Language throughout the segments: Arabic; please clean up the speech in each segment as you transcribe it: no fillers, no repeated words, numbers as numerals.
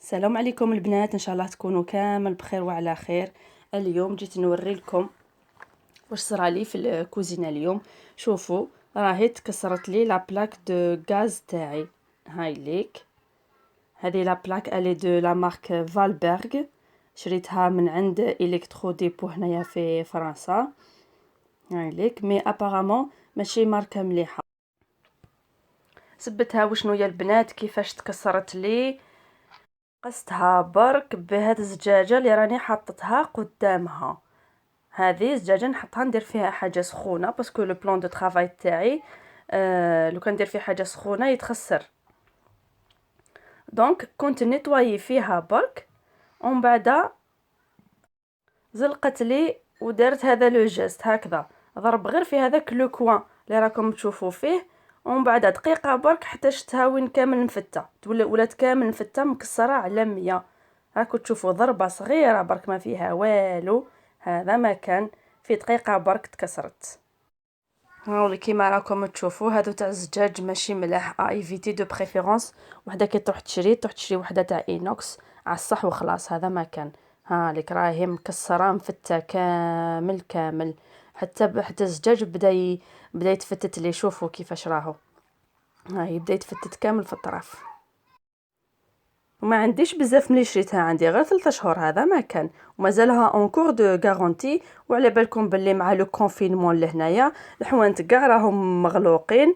السلام عليكم البنات، ان شاء الله تكونوا كامل بخير وعلى خير. اليوم جيت نوري لكم واش صرالي في الكوزينه اليوم. شوفوا، راهي تكسرت لي لا بلاك دو غاز تاعي. هاي ليك، هذه لا بلاك الي دو لا مارك فالبرغ، شريتها من عند الكترو ديبو هنايا في فرنسا. هاي ليك، مي ابارامون ماشي ماركه مليحه. سبتها وشنو يا البنات كيفاش تكسرت لي. قصتها برك بهاد الزجاجه اللي راني حطتها قدامها. هذه الزجاجه نحطها ندير فيها حاجه سخونه باسكو لو بلان دو طرافاي تاعي لو كان ندير فيه حاجه سخونه يتخسر. دونك كنت نيطوايي فيها برك ومن بعد زلقت لي ودرت هذا لو جيست هكذا، ضرب غير في هذاك لو كوان اللي راكم تشوفوا فيه، ومن بعد دقيقه برك حتى شفتها وين كامل مفته، ولات كامل مفته مكسره على 100. راكم تشوفوا ضربه صغيره برك ما فيها والو، هذا ما كان في دقيقه برك تكسرت. هاولي كيما راكم تشوفوا هادو تاع الزجاج ماشي ملاح، ايفيتي دو بريفيرونس. وحده كي تروح تشري وحده تاع اينوكس على الصح وخلاص، هذا ما كان. ها ليك راهي مكسره مفته كامل كامل، حتى الزجاج بدا يتفتت لي. شوفوا كيفاش راهو، هاي بدا يتفتت كامل في الطرف. وما عنديش بزاف ملي شريتها، عندي غير 3 شهور، هذا ما كان، ومازالها اونكور دو غارونتي. وعلى بالكم باللي مع لو كونفينمون لهنايا الحوانت كاع راهم مغلوقين.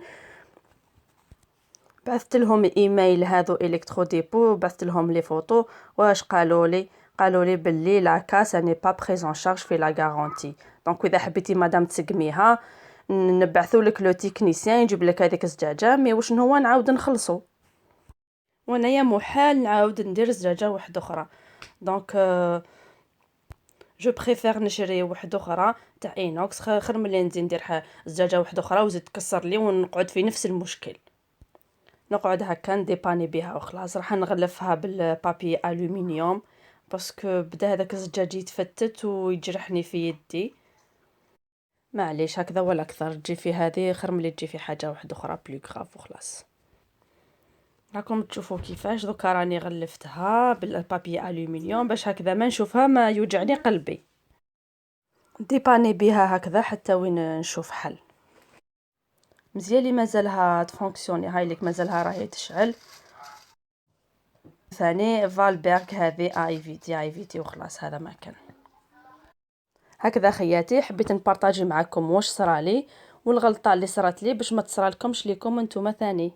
بعثت لهم ايميل هذو الكترو ديبو، بعثت لهم لي فوتو. واش قالوا لي باللي لا كاس ني با بريزون شارج في لا غارونتي. دونك اذا حبيتي مدام تسقميها نبعثوا لك لو تكنيسيان يجيب لك هذيك الزجاجه، مي واش هو نعاود نخلصوا، وانايا محال نعاود ندير زجاجه واحده اخرى. دونك جو بريفير نشري واحده اخرى تاع اينوكس خير ملي نزيد ندير زجاجه واحده اخرى وزيد تكسر لي ونقعد في نفس المشكل. نقعد هكا نديباني بها وخلاص. راح نغلفها بالبابي الومنيوم باسكو بدا هذاك الزجاج يتفتت ويجرحني في يدي. معليش هكذا ولا اكثر، تجي في هذه خير ملي تجي في حاجه واحده اخرى بلو غراف وخلاص. راكم تشوفوا كيفاش دوكا راني غلفتها بالبابي الومنيوم باش هكذا ما نشوفها ما يوجعني قلبي. ديباني بها هكذا حتى وين نشوف حل. مزيان لي مازالها تفونكسيوني، هاي ليك مازالها راهي تشعل. ثاني فالبرغ هذه ايفيتي وخلاص، هذا ما كان. هكذا خياتي حبيت نبارطاجي معكم واش صرالي والغلطه اللي صرات لي باش ما تصرالكمش ليكم نتوما ثاني.